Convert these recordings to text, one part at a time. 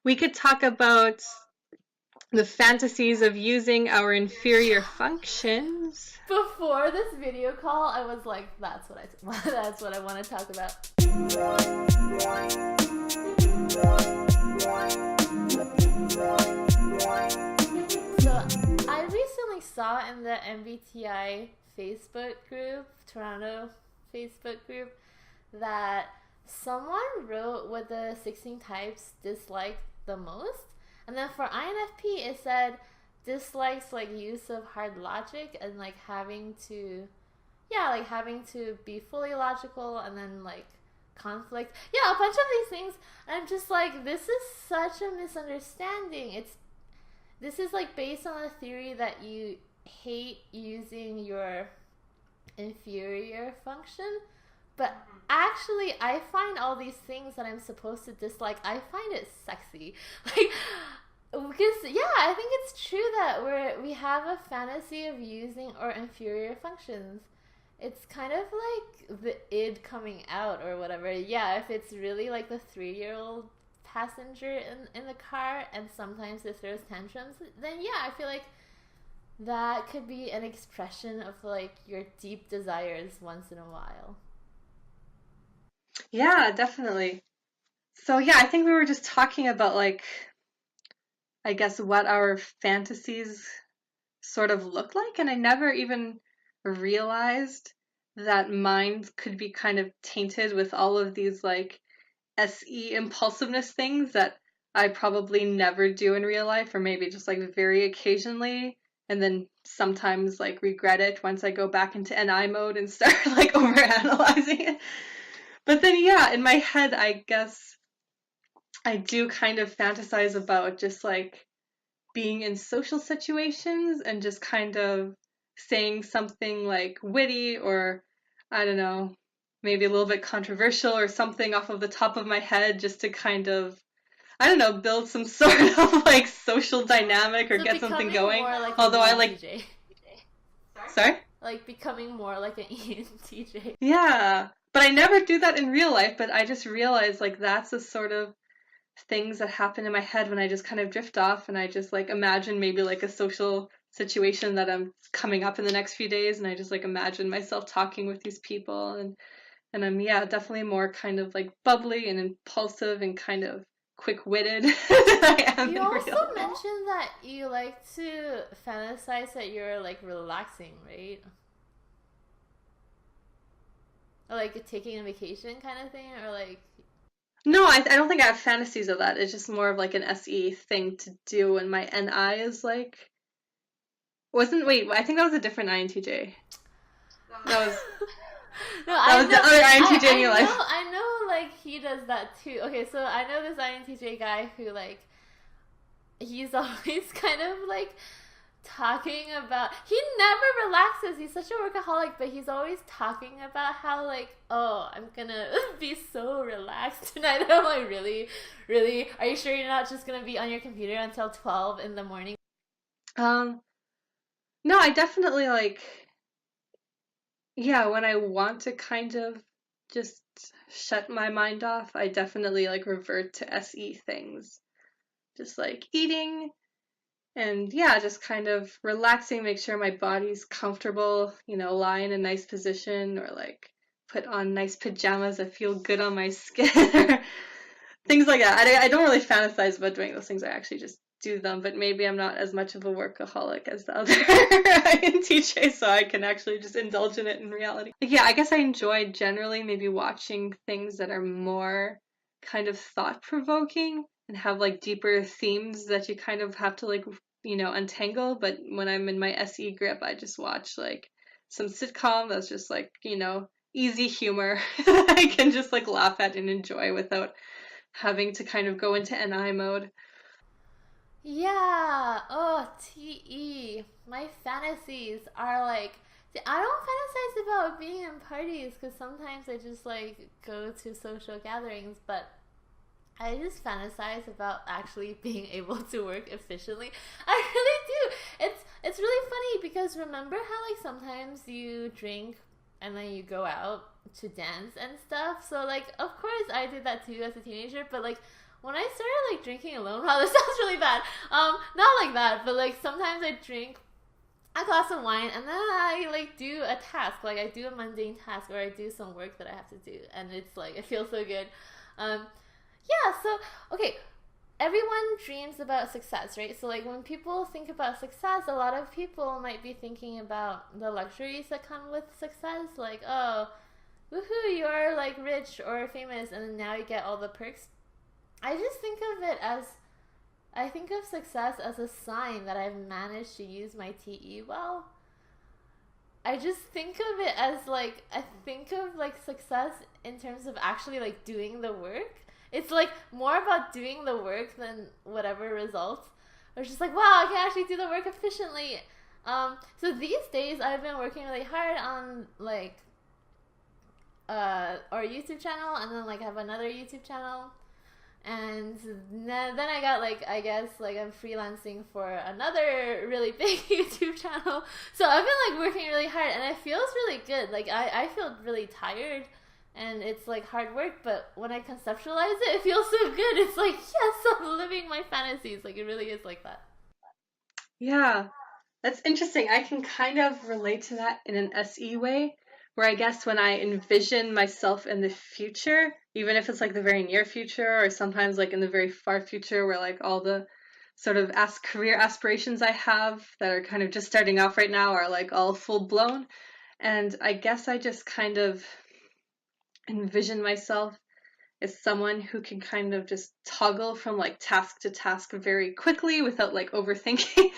We could talk about the fantasies of using our inferior functions. Before this video call, I was like, that's what that's what I want to talk about. So I recently saw in the MBTI Facebook group, Toronto Facebook group, that someone wrote what the 16 types disliked the most. And then for INFP, it said dislikes like use of hard logic and like having to be fully logical, and then like conflict. Yeah, a bunch of these things. And I'm just like, this is such a misunderstanding. This is like based on the theory that you hate using your inferior function. But actually, I find all these things that I'm supposed to dislike, I find it sexy. Like, because, yeah, I think it's true that we have a fantasy of using our inferior functions. It's kind of like the id coming out or whatever. Yeah, if it's really like the 3-year-old passenger in the car and sometimes it throws tantrums, then yeah, I feel like that could be an expression of like your deep desires once in a while. Yeah, definitely. So yeah, I think we were just talking about like, I guess what our fantasies sort of look like, and I never even realized that mine could be kind of tainted with all of these like SE impulsiveness things that I probably never do in real life, or maybe just like very occasionally, and then sometimes like regret it once I go back into NI mode and start like overanalyzing it. But then yeah, in my head, I guess I do kind of fantasize about just like being in social situations and just kind of saying something like witty, or I don't know, maybe a little bit controversial or something off of the top of my head, just to kind of, I don't know, build some sort of like social dynamic or So get something going. more like Although I an like, ENTJ. sorry? Like becoming more like an ENTJ. Yeah. But I never do that in real life, but I just realized like that's the sort of things that happen in my head when I just kind of drift off and I just like imagine maybe like a social situation that I'm coming up in the next few days, and I just like imagine myself talking with these people, and I'm, yeah, definitely more kind of like bubbly and impulsive and kind of quick-witted than I am You in real also life. mentioned that you like to fantasize that you're like relaxing, right? Or like taking a vacation kind of thing, or like. No, I don't think I have fantasies of that. It's just more of like an SE thing to do, and my NI is like, wasn't, wait, I think that was a different INTJ. That was No, that was the other INTJ in your life. I know, like he does that too. Okay, so I know this INTJ guy who like he's always kind of like talking about, he never relaxes, he's such a workaholic, but he's always talking about how like, oh, I'm gonna be so relaxed tonight. I'm like, really, are you sure you're not just gonna be on your computer until 12 in the morning? Um, no, I definitely like, yeah, when I want to kind of just shut my mind off, I definitely like revert to SE things. Just like eating and, yeah, just kind of relaxing, make sure my body's comfortable, lie in a nice position, or like put on nice pajamas that feel good on my skin, or things like that. I don't really fantasize about doing those things. I actually just do them, but maybe I'm not as much of a workaholic as the other INTJ, so I can actually just indulge in it in reality. But yeah, I guess I enjoy generally maybe watching things that are more kind of thought-provoking and have like deeper themes that you kind of have to like, untangle. But when I'm in my SE grip, I just watch like some sitcom that's just like, easy humor I can just like laugh at and enjoy without having to kind of go into NI mode. Yeah. Oh, TE. My fantasies are like, see, I don't fantasize about being in parties because sometimes I just like go to social gatherings, but I just fantasize about actually being able to work efficiently. I really do. It's really funny because remember how like sometimes you drink and then you go out to dance and stuff. So like of course I did that too as a teenager, but like when I started like drinking alone, wow, this sounds really bad. Not like that, but like sometimes I drink a glass of wine and then I like do a task, like I do a mundane task or I do some work that I have to do, and it's like it feels so good. Yeah, so okay, everyone dreams about success, right? So like when people think about success, a lot of people might be thinking about the luxuries that come with success, like, oh, woohoo, you are like rich or famous and now you get all the perks. I just think of it as, I think of success as a sign that I've managed to use my TE well. I just think of it as like, I think of like success in terms of actually like doing the work. It's like more about doing the work than whatever results. Or just like, wow, I can actually do the work efficiently. So these days I've been working really hard on like our YouTube channel, and then like I have another YouTube channel, and then I got like, I guess like I'm freelancing for another really big YouTube channel. So I've been like working really hard and it feels really good. Like I feel really tired and it's like hard work, but when I conceptualize it, it feels so good. It's like, yes, I'm living my fantasies. Like it really is like that. Yeah, that's interesting. I can kind of relate to that in an SE way, where I guess when I envision myself in the future, even if it's like the very near future or sometimes like in the very far future, where like all the sort of career aspirations I have that are kind of just starting off right now are like all full blown. And I guess I just kind of envision myself as someone who can kind of just toggle from like task to task very quickly without like overthinking.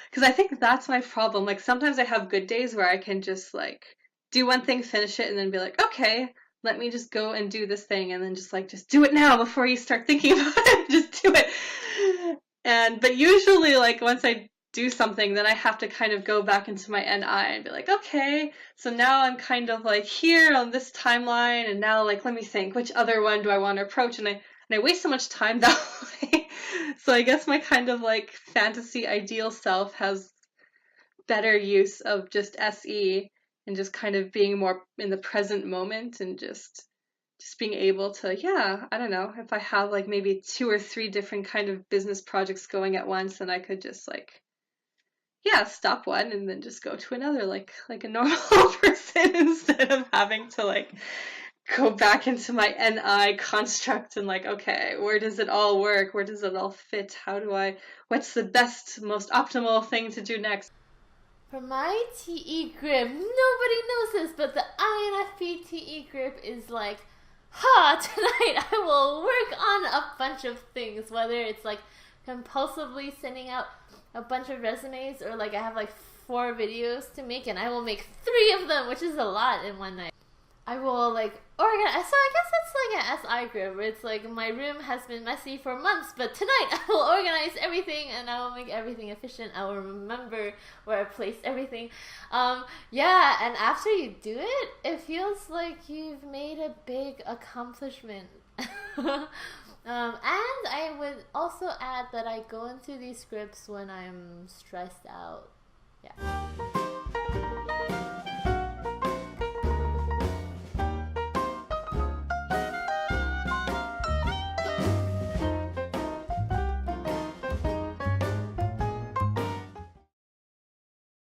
Because I think that's my problem. Like sometimes I have good days where I can just like do one thing, finish it, and then be like, okay, let me just go and do this thing, and then just do it now before you start thinking about it. Just do it. And but usually like once I do something, then I have to kind of go back into my NI and be like, okay, so now I'm kind of like here on this timeline, and now like let me think, which other one do I want to approach? And I waste so much time that way. So I guess my kind of like fantasy ideal self has better use of just SE and just kind of being more in the present moment and just being able to, yeah, I don't know, if I have like maybe 2 or 3 different kind of business projects going at once, then I could just like, yeah, stop one and then just go to another like a normal person instead of having to like go back into my NI construct and like, okay, where does it all work? Where does it all fit? What's the best, most optimal thing to do next? For my TE grip, nobody knows this, but the INFP TE grip is like, ha, tonight I will work on a bunch of things, whether it's like compulsively sending out a bunch of resumes or like I have like 4 videos to make and I will make 3 of them, which is a lot in one night. I will like organize. So I guess it's like an SI group where it's like my room has been messy for months, but tonight I will organize everything and I will make everything efficient. I will remember where I placed everything. Yeah, and after you do it, it feels like you've made a big accomplishment. And I would also add that I go into these scripts when I'm stressed out. Yeah.